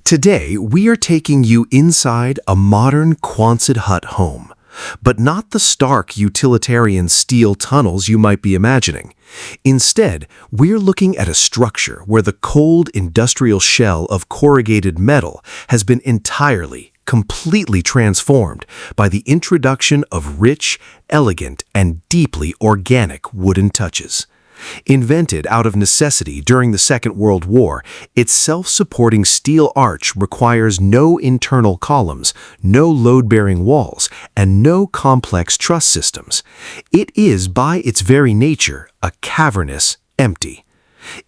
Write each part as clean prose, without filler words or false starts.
Today, we are taking you inside a modern Quonset hut home, but not the stark utilitarian steel tunnels you might be imagining. Instead, we're looking at a structure where the cold industrial shell of corrugated metal has been completely transformed by the introduction of rich, elegant, and deeply organic wooden touches. Invented out of necessity during the Second World War, its self-supporting steel arch requires no internal columns, no load-bearing walls, and no complex truss systems. It is, by its very nature, a cavernous empty.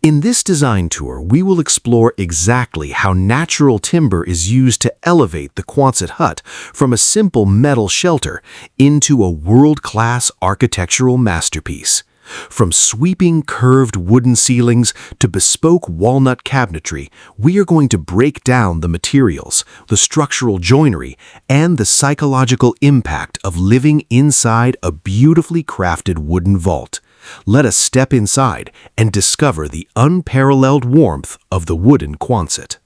In this design tour, we will explore exactly how natural timber is used to elevate the Quonset hut from a simple metal shelter into a world-class architectural masterpiece. From sweeping curved wooden ceilings to bespoke walnut cabinetry, we are going to break down the materials, the structural joinery, and the psychological impact of living inside a beautifully crafted wooden vault. Let us step inside and discover the unparalleled warmth of the wooden Quonset.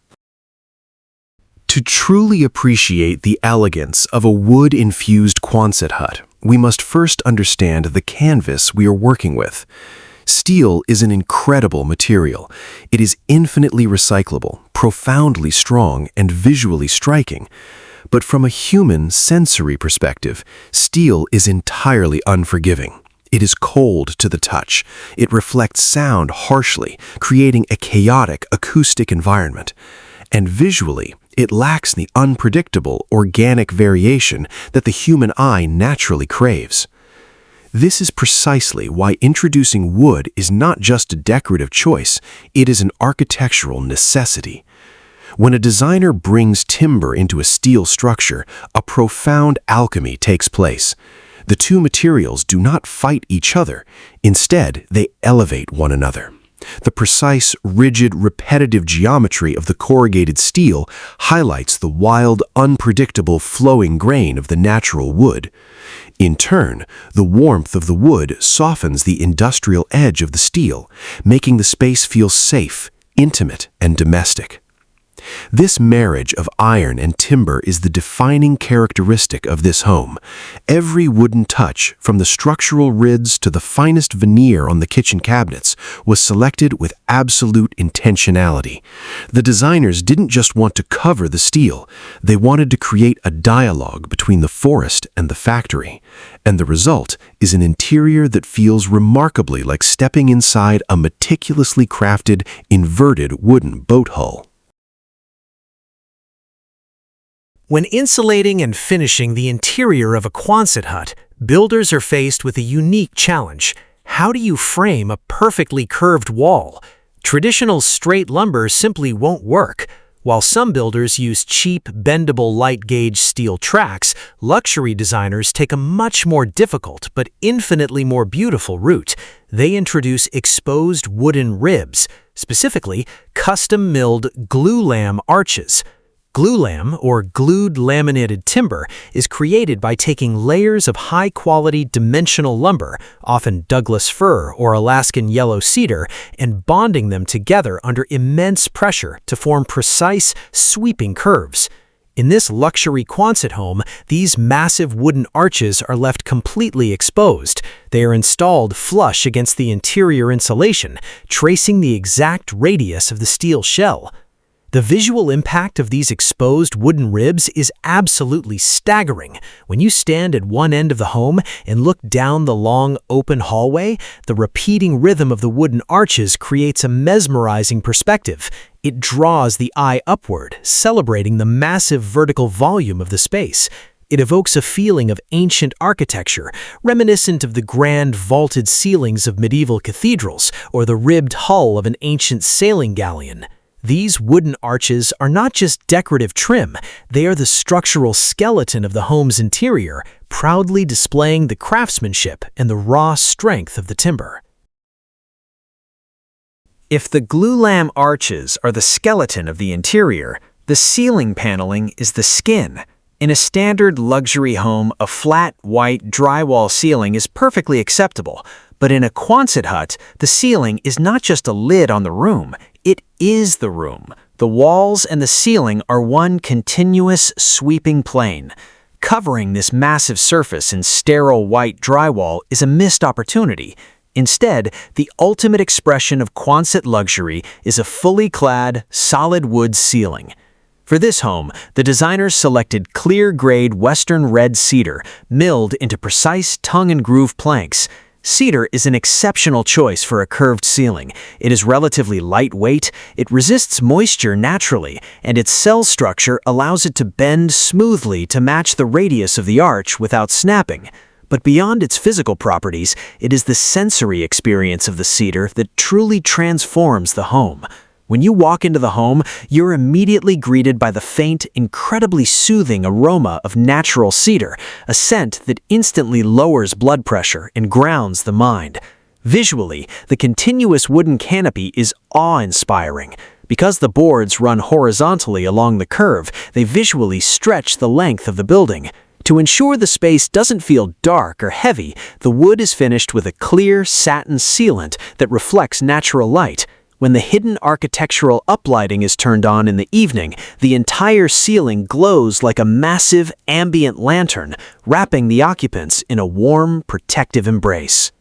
To truly appreciate the elegance of a wood-infused Quonset hut, we must first understand the canvas we are working with. Steel is an incredible material. It is infinitely recyclable, profoundly strong, and visually striking. But from a human sensory perspective, steel is entirely unforgiving. It is cold to the touch. It reflects sound harshly, creating a chaotic acoustic environment. And visually, it lacks the unpredictable, organic variation that the human eye naturally craves. This is precisely why introducing wood is not just a decorative choice, it is an architectural necessity. When a designer brings timber into a steel structure, a profound alchemy takes place. The two materials do not fight each other. Instead, they elevate one another. The precise, rigid, repetitive geometry of the corrugated steel highlights the wild, unpredictable flowing grain of the natural wood. In turn, the warmth of the wood softens the industrial edge of the steel, making the space feel safe, intimate, and domestic. This marriage of iron and timber is the defining characteristic of this home. Every wooden touch, from the structural ribs to the finest veneer on the kitchen cabinets, was selected with absolute intentionality. The designers didn't just want to cover the steel, they wanted to create a dialogue between the forest and the factory. And the result is an interior that feels remarkably like stepping inside a meticulously crafted, inverted wooden boat hull. When insulating and finishing the interior of a Quonset hut, builders are faced with a unique challenge. How do you frame a perfectly curved wall? Traditional straight lumber simply won't work. While some builders use cheap, bendable light-gauge steel tracks, luxury designers take a much more difficult but infinitely more beautiful route. They introduce exposed wooden ribs, specifically custom-milled glulam arches. Glulam, or glued laminated timber, is created by taking layers of high-quality dimensional lumber, often Douglas fir or Alaskan yellow cedar, and bonding them together under immense pressure to form precise, sweeping curves. In this luxury Quonset home, these massive wooden arches are left completely exposed. They are installed flush against the interior insulation, tracing the exact radius of the steel shell. The visual impact of these exposed wooden ribs is absolutely staggering. When you stand at one end of the home and look down the long, open hallway, the repeating rhythm of the wooden arches creates a mesmerizing perspective. It draws the eye upward, celebrating the massive vertical volume of the space. It evokes a feeling of ancient architecture, reminiscent of the grand vaulted ceilings of medieval cathedrals or the ribbed hull of an ancient sailing galleon. These wooden arches are not just decorative trim, they are the structural skeleton of the home's interior, proudly displaying the craftsmanship and the raw strength of the timber. If the glulam arches are the skeleton of the interior, the ceiling paneling is the skin. In a standard luxury home, a flat, white, drywall ceiling is perfectly acceptable, but in a Quonset hut, the ceiling is not just a lid on the room, it is the room. The walls and the ceiling are one continuous, sweeping plane. Covering this massive surface in sterile white drywall is a missed opportunity. Instead, the ultimate expression of Quonset luxury is a fully clad, solid wood ceiling. For this home, the designers selected clear-grade Western Red Cedar, milled into precise tongue-and-groove planks. Cedar is an exceptional choice for a curved ceiling. It is relatively lightweight, it resists moisture naturally, and its cell structure allows it to bend smoothly to match the radius of the arch without snapping. But beyond its physical properties, it is the sensory experience of the cedar that truly transforms the home. When you walk into the home, you're immediately greeted by the faint, incredibly soothing aroma of natural cedar, a scent that instantly lowers blood pressure and grounds the mind. Visually, the continuous wooden canopy is awe-inspiring. Because the boards run horizontally along the curve, they visually stretch the length of the building. To ensure the space doesn't feel dark or heavy, the wood is finished with a clear satin sealant that reflects natural light. When the hidden architectural uplighting is turned on in the evening, the entire ceiling glows like a massive ambient lantern, wrapping the occupants in a warm, protective embrace.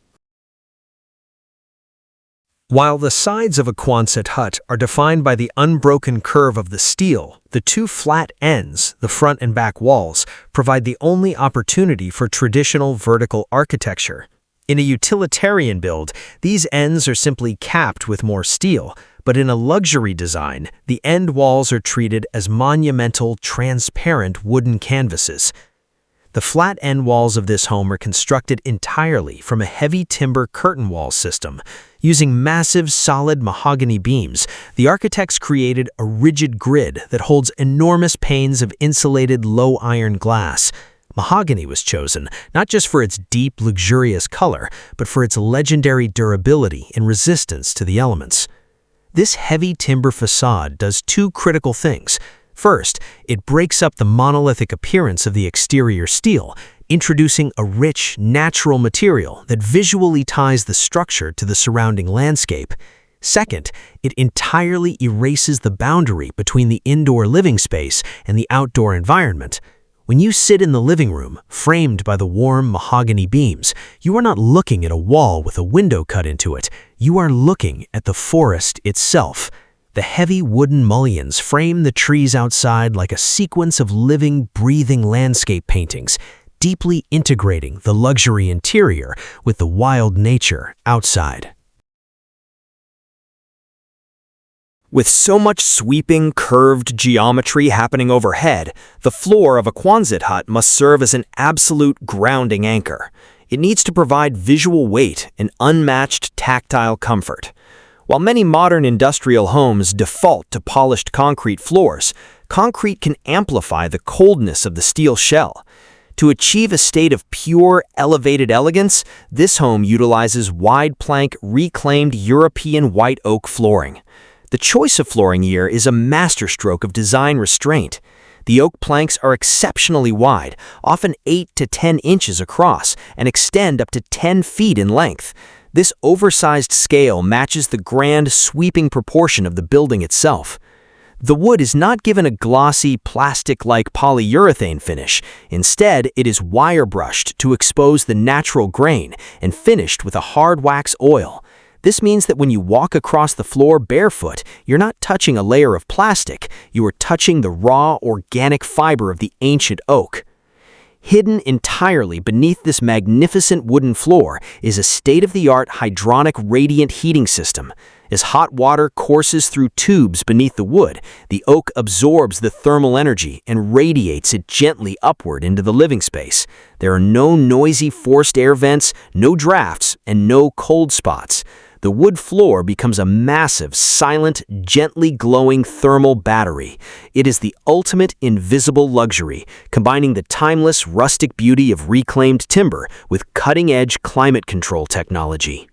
While the sides of a Quonset hut are defined by the unbroken curve of the steel, the two flat ends, the front and back walls, provide the only opportunity for traditional vertical architecture. In a utilitarian build, these ends are simply capped with more steel, but in a luxury design, the end walls are treated as monumental, transparent wooden canvases. The flat end walls of this home are constructed entirely from a heavy timber curtain wall system. Using massive, solid mahogany beams, the architects created a rigid grid that holds enormous panes of insulated low-iron glass. Mahogany was chosen not just for its deep, luxurious color, but for its legendary durability and resistance to the elements. This heavy timber facade does two critical things. First, it breaks up the monolithic appearance of the exterior steel, introducing a rich, natural material that visually ties the structure to the surrounding landscape. Second, it entirely erases the boundary between the indoor living space and the outdoor environment. When you sit in the living room, framed by the warm mahogany beams, you are not looking at a wall with a window cut into it. You are looking at the forest itself. The heavy wooden mullions frame the trees outside like a sequence of living, breathing landscape paintings, deeply integrating the luxury interior with the wild nature outside. With so much sweeping, curved geometry happening overhead, the floor of a Quonset hut must serve as an absolute grounding anchor. It needs to provide visual weight and unmatched tactile comfort. While many modern industrial homes default to polished concrete floors, concrete can amplify the coldness of the steel shell. To achieve a state of pure, elevated elegance, this home utilizes wide-plank, reclaimed European white oak flooring. The choice of flooring here is a masterstroke of design restraint. The oak planks are exceptionally wide, often 8 to 10 inches across, and extend up to 10 feet in length. This oversized scale matches the grand, sweeping proportion of the building itself. The wood is not given a glossy, plastic-like polyurethane finish. Instead, it is wire-brushed to expose the natural grain and finished with a hard wax oil. This means that when you walk across the floor barefoot, you're not touching a layer of plastic, you are touching the raw, organic fiber of the ancient oak. Hidden entirely beneath this magnificent wooden floor is a state-of-the-art hydronic radiant heating system. As hot water courses through tubes beneath the wood, the oak absorbs the thermal energy and radiates it gently upward into the living space. There are no noisy forced air vents, no drafts, and no cold spots. The wood floor becomes a massive, silent, gently glowing thermal battery. It is the ultimate invisible luxury, combining the timeless, rustic beauty of reclaimed timber with cutting-edge climate control technology.